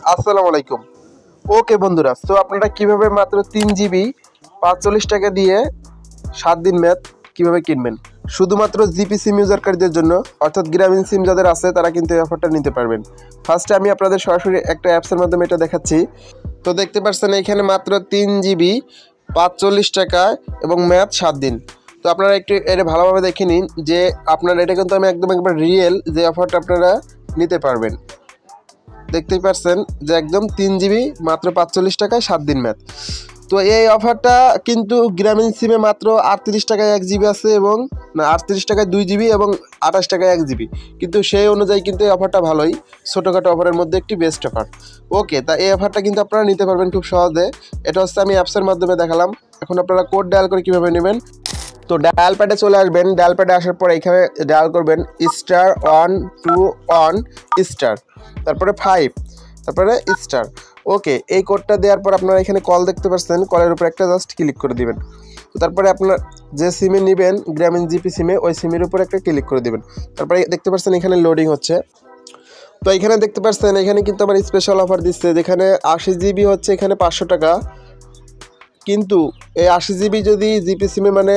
আসসালামু আলাইকুম। ওকে বন্ধুরা, তো আপনারা কিভাবে মাত্র 3 জিবি 45 টাকা দিয়ে 7 দিন ম্যাথ কিভাবে কিনবেন শুধুমাত্র জিপি সিম ইউজারকারীদের জন্য, অর্থাৎ গ্রামীণ সিম যাদের আছে তারা কিন্তু এই অফারটা নিতে পারবেন। ফার্স্টে আমি আপনাদের সরাসরি একটা অ্যাপসের মাধ্যমে এটা দেখাচ্ছি। তো দেখতে পাচ্ছেন এখানে মাত্র 3 জিবি 45 টাকা এবং ম্যাথ 7 দিন। তো আপনারা একটু এটা ভালোভাবে দেখে নিন যে আপনারা এটা কিন্তু আমি একবার রিয়েল যে অফারটা আপনারা নিতে পারবেন। দেখতেই পাচ্ছেন যে একদম 3 জিবি মাত্র 45 টাকায় 7 দিন ম্যাথ। তো এই অফারটা কিন্তু গ্রামীণ সিমে মাত্র 38 টাকায় 1 জিবি আছে এবং 38 টাকায় 2 জিবি এবং 28 টাকায় 1 জিবি, কিন্তু সেই অনুযায়ী কিন্তু এই অফারটা ভালোই, ছোটোখাটো অফারের মধ্যে একটি বেস্ট অফার। ওকে, তা এই অফারটা কিন্তু আপনারা নিতে পারবেন খুব সহজে। এটা হচ্ছে আমি অ্যাপসের মাধ্যমে দেখালাম। এখন আপনারা কোড ডায়াল করে কীভাবে নেবেন, তো ডায়াল প্যাডে চলে আসবেন। ডায়াল প্যাডে আসার পর এখানে ডায়াল করবেন *121* তারপরে 5 তারপরে স্টার। ওকে, এই কোডটা দেওয়ার পর আপনারা এখানে কল দেখতে পাচ্ছেন, কলের উপর একটা জাস্ট ক্লিক করে দিবেন। তো তারপরে আপনার যে সিমে নেবেন গ্রামীণ জিপি সিমে, ওই সিমের উপর একটা ক্লিক করে দিবেন। তারপরে দেখতে পাচ্ছেন এখানে লোডিং হচ্ছে। তো এখানে দেখতে পাচ্ছেন এখানে কিন্তু আমার স্পেশাল অফার দিচ্ছে, যেখানে 80 জিবি হচ্ছে এখানে 500 টাকা, কিন্তু এই 80 জিবি যদি জিপি সিমে মানে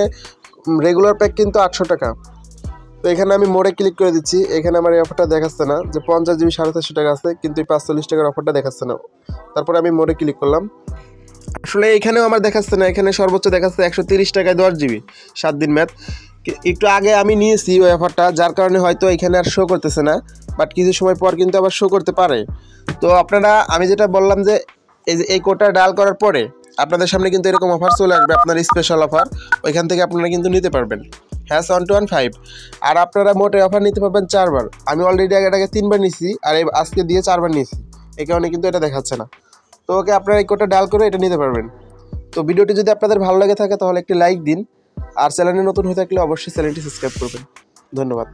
রেগুলার প্যাক কিন্তু 800 টাকা। তো এখানে আমি মোড়ে ক্লিক করে দিচ্ছি। এখানে আমার এই অফারটা দেখাচ্ছে না, যে 50 জিবি 450 টাকা আছে, কিন্তু এই 45 টাকার অফারটা দেখাচ্ছে না। তারপরে আমি মোড়ে ক্লিক করলাম। আসলে এখানেও আমার দেখাচ্ছে না, এখানে সর্বোচ্চ দেখাচ্ছে 130 টাকায় 10 জিবি 7 দিন ম্যাথ। একটু আগে আমি নিয়েছি ওই অফারটা, যার কারণে হয়তো এখানে আর শো করতেছে না, বাট কিছু সময় পর কিন্তু আবার শো করতে পারে। তো আপনারা, আমি যেটা বললাম যে এই কোডটা ডায়াল করার পরে আপনাদের সামনে কিন্তু এরকম অফার চলে আসবে, আপনার স্পেশাল অফার। ওইখান থেকে আপনারা কিন্তু নিতে পারবেন #1215। আর আপনারা মোটে অফার নিতে পারবেন 4 বার। আমি অলরেডি এটাকে 3 বার নিয়েছি, আর আজকে দিয়ে 4 বার নিয়েছি, এই কারণে কিন্তু এটা দেখাচ্ছে না। তো ওকে, আপনারা এই কোডটা ডায়াল করে এটা নিতে পারবেন। তো ভিডিওটি যদি আপনাদের ভালো লাগে থাকে তাহলে একটি লাইক দিন, আর চ্যানেলে নতুন হয়ে থাকলে অবশ্যই চ্যানেলটি সাবস্ক্রাইব করবেন। ধন্যবাদ।